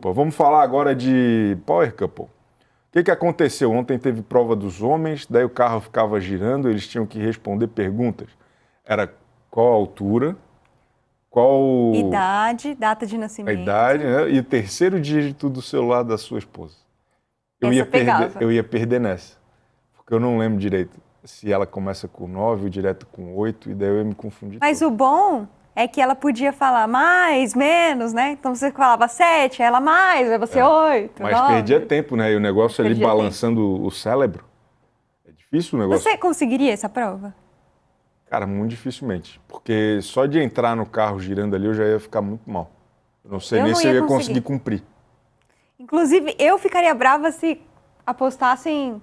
Pô, vamos falar agora de Power Couple. O que aconteceu? Ontem teve prova dos homens, daí o carro ficava girando, eles tinham que responder perguntas. Era qual a altura, qual Idade, data de a nascimento. idade, né? E o terceiro dígito do celular da sua esposa. Eu ia perder nessa, porque eu não lembro direito se ela começa com 9 ou direto com 8, e daí eu ia me confundir. Mas todo. o bom é que ela podia falar mais, menos, né? Então você falava 7, ela mais, aí você 8, Mas 9. perdia tempo, né? E o negócio ali Perdia balançando o cérebro. É difícil o negócio. Você conseguiria essa prova? Cara, muito dificilmente. Porque só de entrar no carro girando ali eu já ia ficar muito mal. Eu não sei Eu nem não se eu ia ia conseguir conseguir. cumprir. Inclusive, eu ficaria brava se apostassem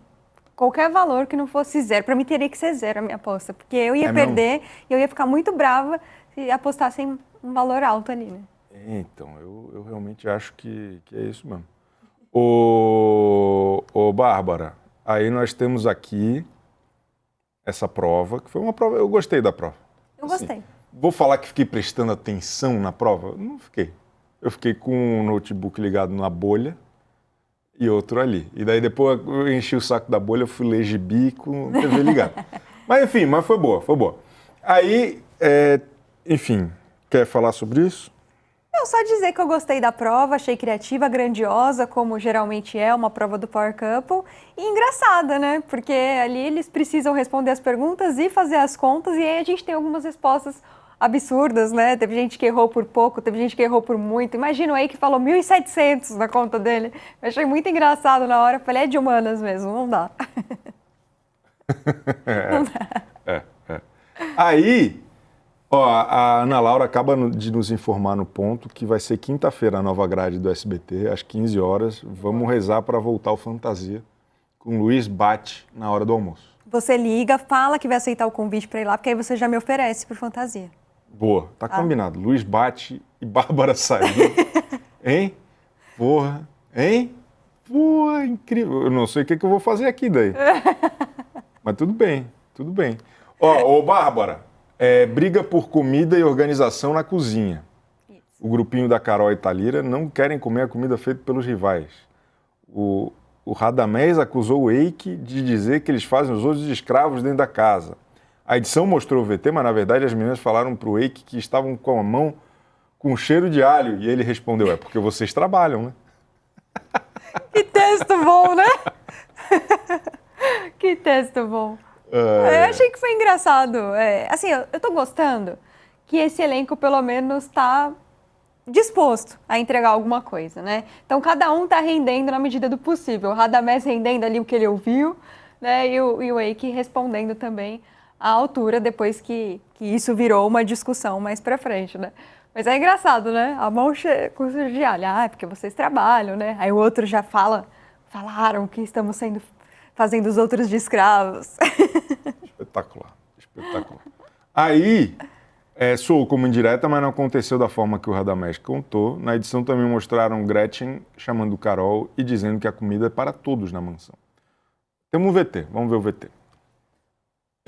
qualquer valor que não fosse zero. Para mim, teria que ser zero a minha aposta. Porque eu ia perder e eu ia ficar muito brava se apostassem um valor alto ali, né? Então, eu realmente acho que é isso mesmo. Ô, Bárbara, aí nós temos aqui essa prova, que foi uma prova, eu gostei da prova. Eu gostei. Vou falar que fiquei prestando atenção na prova? Não fiquei. Eu fiquei com o notebook ligado na bolha e outro ali. E daí depois eu enchi o saco da bolha, eu fui ler gibi com a TV ligada. Mas enfim, foi boa, foi boa. Aí, enfim, quer falar sobre isso? Não, só dizer que eu gostei da prova, achei criativa, grandiosa, como geralmente é uma prova do Power Couple, e engraçada, né? Porque ali eles precisam responder as perguntas e fazer as contas, e aí a gente tem algumas respostas absurdas, né? Teve gente que errou por pouco, teve gente que errou por muito. Imagina aí que falou 1.700 na conta dele. Eu achei muito engraçado na hora, falei, é de humanas mesmo, não dá. Não dá. Aí, ó, a Ana Laura acaba de nos informar no ponto que vai ser quinta-feira a nova grade do SBT, às 15 horas. Vamos rezar para voltar ao Fantasia com Luiz Bate na hora do almoço. Você liga, fala que vai aceitar o convite para ir lá, porque aí você já me oferece por Fantasia. Boa, tá combinado. Luiz Bate e Bárbara Saiu. Hein? Porra, hein? Porra, incrível. Eu não sei o que eu vou fazer aqui daí. Mas tudo bem, tudo bem. Ó, Bárbara, briga por comida e organização na cozinha. Isso. O grupinho da Carol e Thalira não querem comer a comida feita pelos rivais. O Radamés acusou o Eike de dizer que eles fazem os outros de escravos dentro da casa. A edição mostrou o VT, mas na verdade as meninas falaram pro Eike que estavam com a mão com cheiro de alho. E ele respondeu, é porque vocês trabalham, né? Que texto bom, né? Que texto bom. Eu achei que foi engraçado. Assim, eu tô gostando que esse elenco, pelo menos, tá disposto a entregar alguma coisa, né? Então, cada um tá rendendo na medida do possível. O Radamés rendendo ali o que ele ouviu, né? E o Eike respondendo também à altura, depois que isso virou uma discussão mais pra frente, né? Mas é engraçado, né? A mão com cheiro de alho. É porque vocês trabalham, né? Aí o outro já falaram que estamos fazendo os outros de escravos. Espetacular, espetacular. Aí, soou como indireta, mas não aconteceu da forma que o Radamés contou. Na edição também mostraram Gretchen chamando Carol e dizendo que a comida é para todos na mansão. Temos um VT, vamos ver o VT.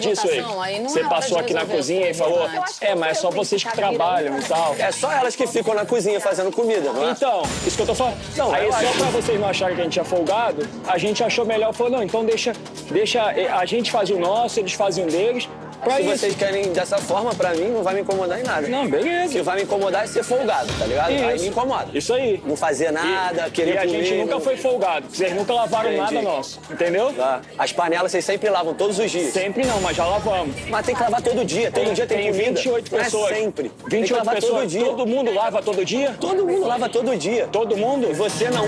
Disso aí, você passou aqui na cozinha e falou, mas é só vocês que trabalham e tal. É só elas que ficam na cozinha fazendo comida, não é? Então, isso que eu tô falando. Não, aí só pra vocês não acharem que a gente é folgado, a gente achou melhor, falou, não, então deixa a gente faz o nosso, eles fazem o deles. Se vocês querem dessa forma, pra mim, não vai me incomodar em nada. Não, beleza. O que vai me incomodar é ser folgado, tá ligado? Isso. Aí me incomoda. Isso aí. Não fazer nada, querer E a comer, gente nunca não... foi folgado, vocês nunca lavaram nada nosso, entendeu? Tá. As panelas vocês sempre lavam, todos os dias. Sempre não, mas já lavamos. Mas tem que lavar todo dia, todo dia tem comida. 28 Não pessoas. É sempre. 28 tem que lavar pessoas, todo dia. todo mundo lava todo dia? Todo mundo lava todo dia. Todo mundo? E você não.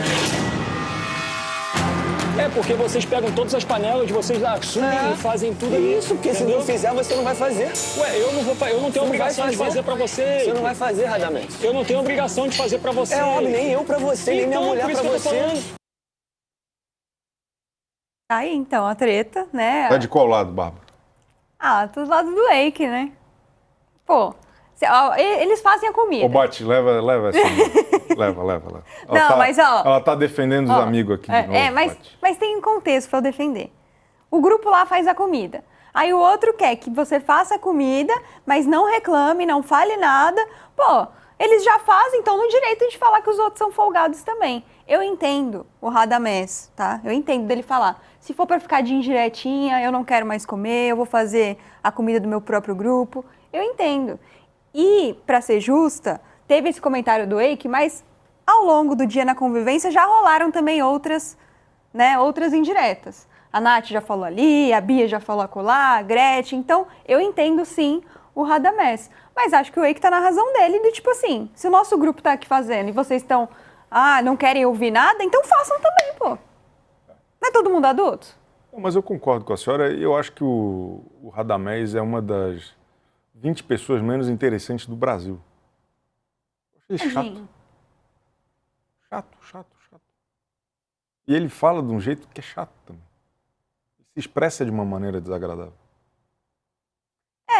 É porque vocês pegam todas as panelas, vocês lá assumem e fazem tudo Isso, porque entendeu? se não fizer, você não vai fazer. Ué, eu não tenho obrigação de fazer pra você. Você não vai fazer, Radamés. Eu não tenho obrigação de fazer pra você. É óbvio, nem eu pra você, nem minha Então, mulher por isso pra que eu tô você. falando. Aí, então, a treta, né? Tá de qual lado, Bárbara? Do lado do Eike, né? Pô, eles fazem a comida. Ô, Bate, leva essa. leva. Não, mas ó... Ela tá defendendo os amigos aqui de novo, mas tem um contexto pra eu defender. O grupo lá faz a comida. Aí o outro quer que você faça a comida, mas não reclame, não fale nada. Pô, eles já fazem, então no direito de falar que os outros são folgados também. Eu entendo o Radamés, tá? Eu entendo dele falar, se for para ficar de indiretinha, eu não quero mais comer, eu vou fazer a comida do meu próprio grupo. Eu entendo. E, para ser justa, teve esse comentário do Eike, mas ao longo do dia na convivência já rolaram também outras indiretas. A Nath já falou ali, a Bia já falou acolá, a Gretchen. Então, eu entendo sim o Radamés. Mas acho que o Eike tá na razão dele, do tipo assim, se o nosso grupo tá aqui fazendo e vocês estão, não querem ouvir nada, então façam também, pô. Não é todo mundo adulto? Não, mas eu concordo com a senhora. Eu acho que o Radamés é uma das 20 pessoas menos interessantes do Brasil. Eu achei chato. Chato. E ele fala de um jeito que é chato também. Se expressa de uma maneira desagradável.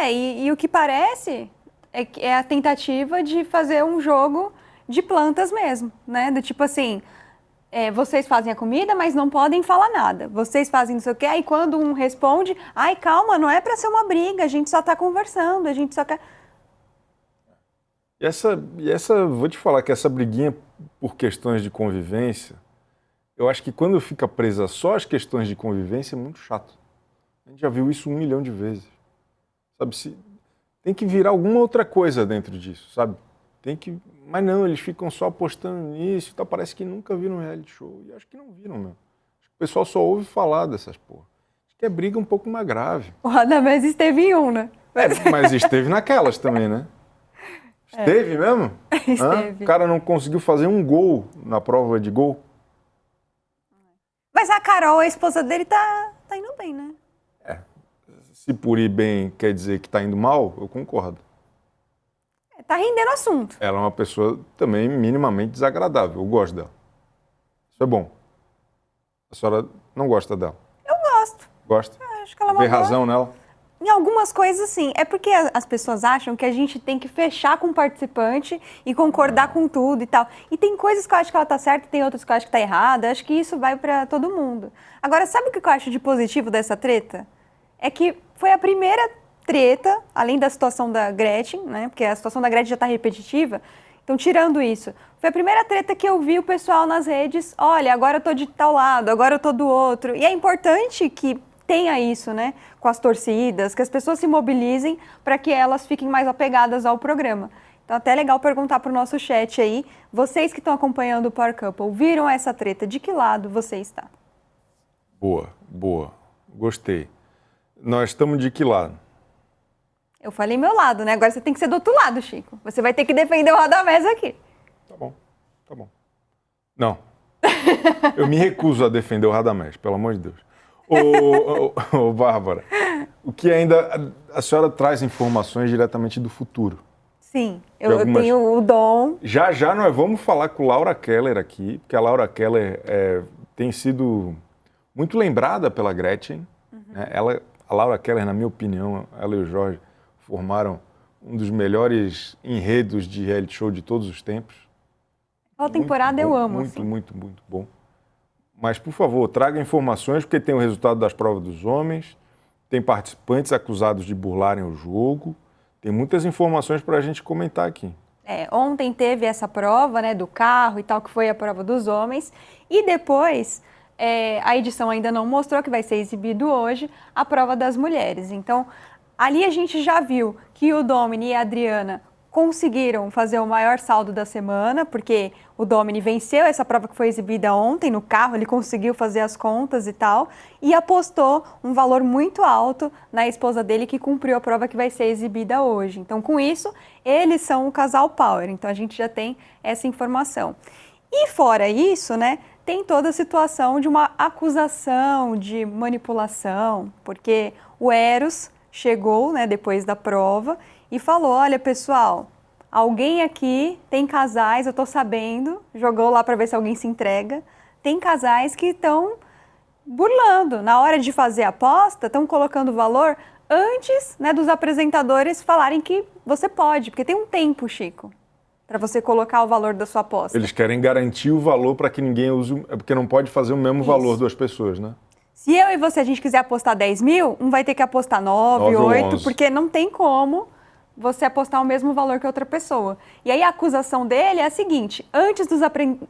E o que parece é a tentativa de fazer um jogo de plantas mesmo, né? Do tipo assim, vocês fazem a comida, mas não podem falar nada. Vocês fazem não sei o quê, aí quando um responde, calma, não é pra ser uma briga, a gente só tá conversando, a gente só quer... E essa, vou te falar que essa briguinha por questões de convivência, eu acho que quando fica presa só às questões de convivência é muito chato. A gente já viu isso 1 milhão de vezes. Sabe, tem que virar alguma outra coisa dentro disso, sabe? Mas não, eles ficam só apostando nisso e tal, parece que nunca viram um reality show. E acho que não viram mesmo. Acho que o pessoal só ouve falar dessas porra. Acho que é briga um pouco mais grave. O Radamés esteve em um, né? Mas esteve naquelas também, né? Esteve mesmo? Esteve. O cara não conseguiu fazer um gol na prova de gol. Mas a Carol, a esposa dele, tá indo bem, né? Se por ir bem quer dizer que tá indo mal, eu concordo. Tá rendendo assunto. Ela é uma pessoa também minimamente desagradável. Eu gosto dela. Isso é bom. A senhora não gosta dela? Eu gosto. Gosta? Acho que ela é uma Vê boa... razão nela? Em algumas coisas, sim. É porque as pessoas acham que a gente tem que fechar com o participante e concordar com tudo e tal. E tem coisas que eu acho que ela tá certa e tem outras que eu acho que tá errada. Acho que isso vai pra todo mundo. Agora, sabe o que eu acho de positivo dessa treta? É que foi a primeira treta, além da situação da Gretchen, né? Porque a situação da Gretchen já tá repetitiva. Então, tirando isso, foi a primeira treta que eu vi o pessoal nas redes. Olha, agora eu tô de tal lado, agora eu tô do outro. E é importante que tenha isso, né, com as torcidas, que as pessoas se mobilizem para que elas fiquem mais apegadas ao programa. Então, até é legal perguntar para o nosso chat aí, vocês que estão acompanhando o Power Couple, viram essa treta? De que lado você está? Boa. Gostei. Nós estamos de que lado? Eu falei meu lado, né? Agora você tem que ser do outro lado, Chico. Você vai ter que defender o Radamés aqui. Tá bom. Não. Eu me recuso a defender o Radamés, pelo amor de Deus. Ô, Bárbara, o que ainda... A senhora traz informações diretamente do futuro. Sim, eu tenho o dom. Já nós vamos falar com Laura Keller aqui, porque a Laura Keller tem sido muito lembrada pela Gretchen. Né? A Laura Keller, na minha opinião, ela e o Jorge formaram um dos melhores enredos de reality show de todos os tempos. Qual temporada eu amo. Muito bom. Mas, por favor, traga informações, porque tem o resultado das provas dos homens, tem participantes acusados de burlarem o jogo, tem muitas informações para a gente comentar aqui. Ontem teve essa prova, né, do carro e tal, que foi a prova dos homens, e depois, a edição ainda não mostrou, que vai ser exibido hoje, a prova das mulheres. Então, ali a gente já viu que o Domini e a Adriana conseguiram fazer o maior saldo da semana, porque o Domini venceu essa prova que foi exibida ontem no carro, ele conseguiu fazer as contas e tal, e apostou um valor muito alto na esposa dele, que cumpriu a prova que vai ser exibida hoje. Então, com isso, eles são o casal Power, então a gente já tem essa informação. E fora isso, né, tem toda a situação de uma acusação de manipulação, porque o Eros chegou, né, depois da prova, e falou, olha pessoal, alguém aqui tem casais, eu tô sabendo, jogou lá para ver se alguém se entrega, tem casais que estão burlando, na hora de fazer a aposta, estão colocando valor antes, né, dos apresentadores falarem que você pode, porque tem um tempo, Chico, para você colocar o valor da sua aposta. Eles querem garantir o valor para que ninguém use, porque não pode fazer o mesmo valor das pessoas, né? Se eu e você, a gente quiser apostar 10 mil, um vai ter que apostar 9, 8, porque não tem como você apostar o mesmo valor que outra pessoa. E aí a acusação dele é a seguinte: antes dos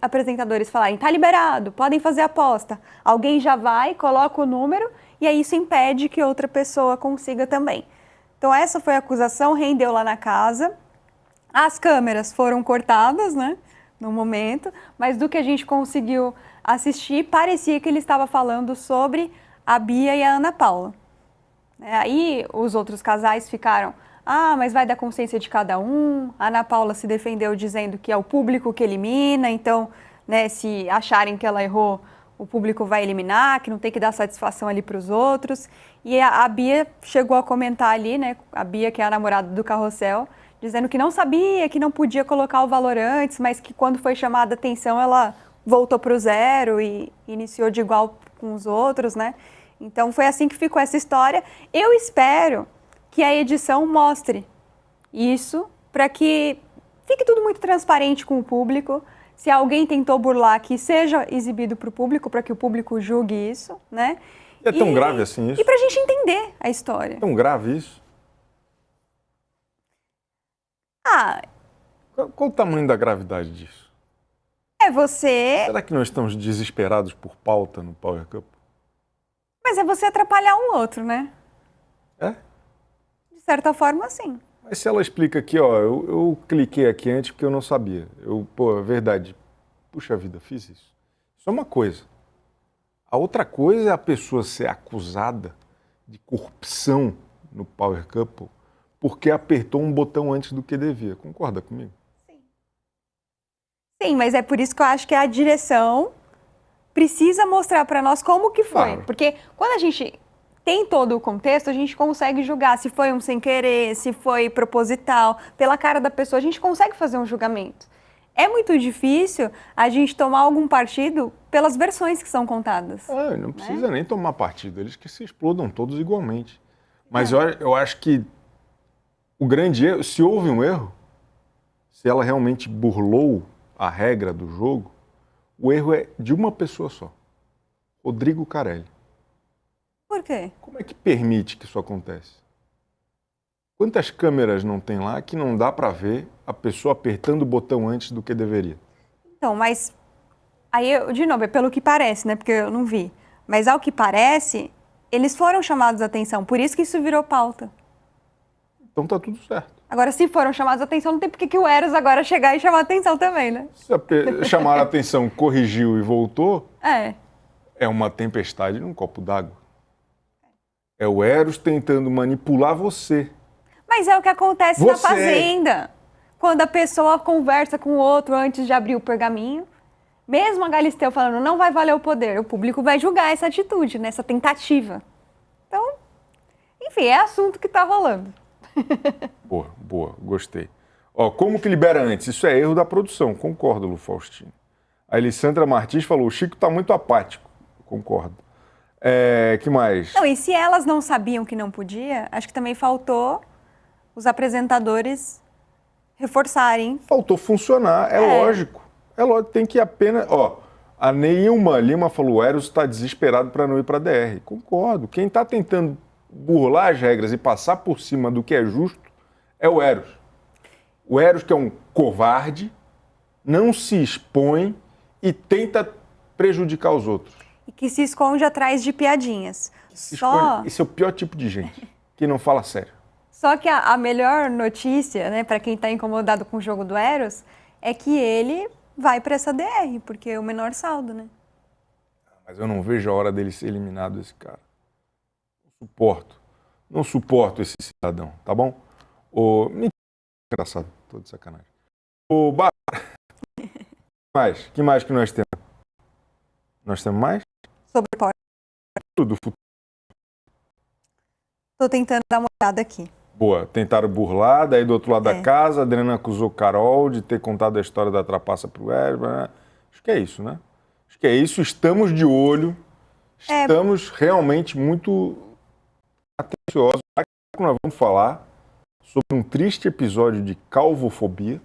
apresentadores falarem, tá liberado, podem fazer aposta, alguém já vai, coloca o número, e aí isso impede que outra pessoa consiga também. Então essa foi a acusação, rendeu lá na casa. As câmeras foram cortadas, né, no momento, mas do que a gente conseguiu assistir, parecia que ele estava falando sobre a Bia e a Ana Paula. Aí os outros casais ficaram, mas vai da consciência de cada um. A Ana Paula se defendeu dizendo que é o público que elimina, então, né, se acharem que ela errou, o público vai eliminar, que não tem que dar satisfação ali para os outros. E a Bia chegou a comentar ali, né, a Bia, que é a namorada do Carrossel, dizendo que não sabia, que não podia colocar o valor antes, mas que quando foi chamada a atenção, ela voltou para o zero e iniciou de igual com os outros, né? Então foi assim que ficou essa história. Eu espero que a edição mostre isso para que fique tudo muito transparente com o público. Se alguém tentou burlar, que seja exibido para o público, para que o público julgue isso, né? E é tão grave assim isso? E para a gente entender a história. É tão grave isso? Qual o tamanho da gravidade disso? É você... Será que nós estamos desesperados por pauta no Power Cup? Mas é você atrapalhar um outro, né? É? De certa forma, sim. Mas se ela explica aqui, ó, eu cliquei aqui antes porque eu não sabia. É verdade. Puxa vida, fiz isso. Isso é uma coisa. A outra coisa é a pessoa ser acusada de corrupção no Power Couple porque apertou um botão antes do que devia. Concorda comigo? Sim, mas é por isso que eu acho que a direção precisa mostrar para nós como que foi. Claro. Porque quando a gente tem todo o contexto, a gente consegue julgar se foi um sem querer, se foi proposital. Pela cara da pessoa, a gente consegue fazer um julgamento. É muito difícil a gente tomar algum partido pelas versões que são contadas. Não precisa nem tomar partido, eles que se explodam todos igualmente. Mas eu acho que o grande erro, se houve um erro, se ela realmente burlou a regra do jogo, o erro é de uma pessoa só, Rodrigo Carelli. Por quê? Como é que permite que isso aconteça? Quantas câmeras não tem lá que não dá para ver a pessoa apertando o botão antes do que deveria? Então, mas aí, de novo, é pelo que parece, né? Porque eu não vi. Mas ao que parece, eles foram chamados a atenção, por isso que isso virou pauta. Então tá tudo certo. Agora, se foram chamados a atenção, não tem por que o Eros agora chegar e chamar a atenção também, né? Se chamaram a atenção, corrigiu e voltou, é uma tempestade num copo d'água. É o Eros tentando manipular você. Mas é o que acontece na Fazenda. Quando a pessoa conversa com o outro antes de abrir o pergaminho, mesmo a Galisteu falando, não vai valer o poder, o público vai julgar essa atitude, né, essa tentativa. Então, enfim, é assunto que tá rolando. Boa, gostei. Ó, como que libera antes? Isso é erro da produção, concordo, Lu Faustino. A Elisandra Martins falou, o Chico tá muito apático, concordo. Que mais? Não, e se elas não sabiam que não podia, acho que também faltou os apresentadores reforçarem. Faltou funcionar, é lógico. É lógico, tem que apenas... Ó, a Neilma Lima falou, o Eros está desesperado para não ir para a DR. Concordo. Quem está tentando burlar as regras e passar por cima do que é justo é o Eros. O Eros que é um covarde, não se expõe e tenta prejudicar os outros. E que se esconde atrás de piadinhas. Esse é o pior tipo de gente, que não fala sério. Só que a melhor notícia, né, para quem está incomodado com o jogo do Eros, é que ele vai para essa DR, porque é o menor saldo, né? Mas eu não vejo a hora dele ser eliminado, esse cara. Não suporto esse cidadão, tá bom? Engraçado, tô de sacanagem. Que mais que nós temos? Nós temos mais? Sobre o Power. Do futuro. Tô tentando dar uma olhada aqui. Boa, tentaram burlar, daí do outro lado da casa, a Adriana acusou Carol de ter contado a história da trapaça pro Eros. Acho que é isso, né? Acho que é isso, estamos de olho, estamos realmente muito atenciosos. Nós vamos falar sobre um triste episódio de calvofobia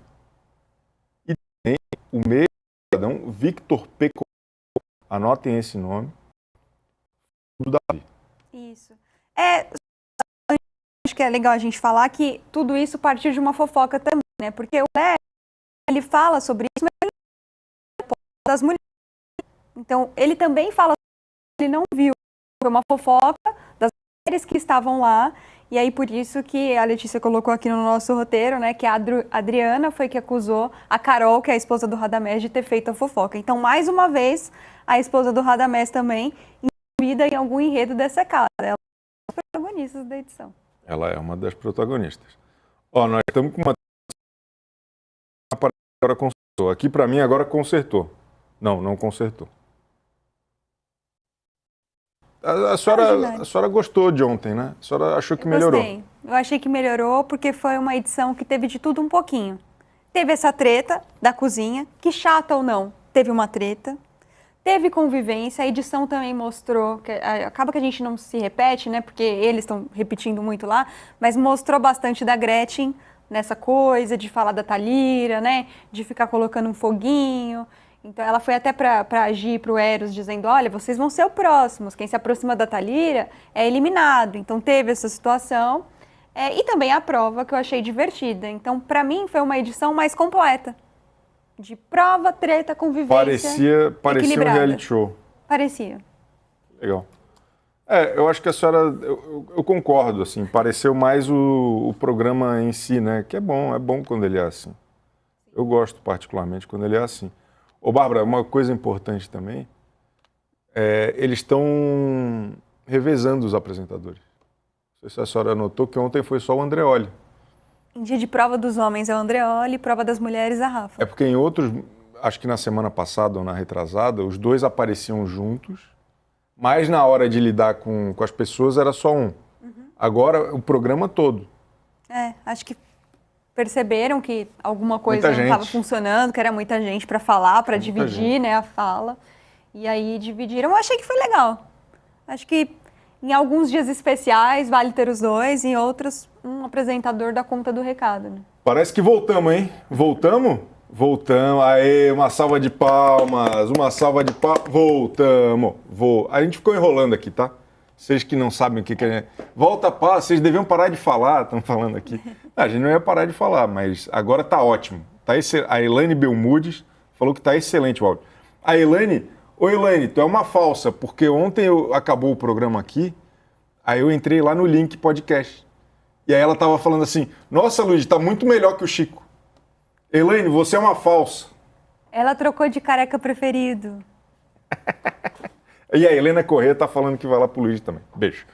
e também o meio cidadão Victor Peco, anotem esse nome, do Davi. Isso. Antes acho que é legal a gente falar que tudo isso partiu de uma fofoca também, né? Porque o Léo, ele fala sobre isso, mas ele não fala das mulheres. Então, ele também fala que ele não viu. Foi uma fofoca das mulheres que estavam lá. E aí, por isso que a Letícia colocou aqui no nosso roteiro, né? Que a Adriana foi que acusou a Carol, que é a esposa do Radamés, de ter feito a fofoca. Então, mais uma vez, a esposa do Radamés também envolvida em algum enredo dessa casa. Ela é uma das protagonistas da edição. Ela é uma das protagonistas. Ó, nós estamos com uma... Agora consertou. Aqui, para mim, agora consertou. Não consertou. A senhora gostou de ontem, né? A senhora achou que melhorou? Gostei. Eu achei que melhorou porque foi uma edição que teve de tudo um pouquinho. Teve essa treta da cozinha, que chata ou não, teve uma treta. Teve convivência, a edição também mostrou, acaba que a gente não se repete, né? Porque eles estão repetindo muito lá, mas mostrou bastante da Gretchen nessa coisa de falar da Thalira, né? De ficar colocando um foguinho. Então ela foi até para agir para o Eros, dizendo, olha, vocês vão ser os próximos, quem se aproxima da Thalira é eliminado. Então teve essa situação e também a prova que eu achei divertida. Então para mim foi uma edição mais completa, de prova, treta, convivência, parecia um reality show. Parecia. Legal. Eu acho que a senhora, eu concordo, assim, pareceu mais o programa em si, né? Que é bom quando ele é assim. Eu gosto particularmente quando ele é assim. Ô, Bárbara, uma coisa importante também, eles estão revezando os apresentadores. Não sei se a senhora notou que ontem foi só o Andreoli. Em dia de prova dos homens é o Andreoli, prova das mulheres a Rafa. É porque em outros, acho que na semana passada ou na retrasada, os dois apareciam juntos, mas na hora de lidar com as pessoas era só um. Agora, o programa todo. Acho que perceberam que alguma coisa Muita não estava gente. funcionando, que era muita gente para falar, para Muita dividir, gente. né, a fala. E aí dividiram. Eu achei que foi legal. Acho que em alguns dias especiais vale ter os dois, em outros um apresentador dá conta do recado, né? Parece que voltamos, hein? Voltamos? Voltamos. Aê, uma salva de palmas, Voltamos. A gente ficou enrolando aqui, tá? Vocês que não sabem o que é... Volta, vocês deviam parar de falar, estão falando aqui. A gente não ia parar de falar, mas agora tá ótimo. A Elaine Belmudes falou que tá excelente o áudio. A Elaine... Ô, Elaine, tu é uma falsa, porque ontem acabou o programa aqui, aí eu entrei lá no link podcast. E aí ela tava falando assim, nossa, Luiz, tá muito melhor que o Chico. Elaine, você é uma falsa. Ela trocou de careca preferido. E a Helena Corrêa tá falando que vai lá pro Luiz também. Beijo.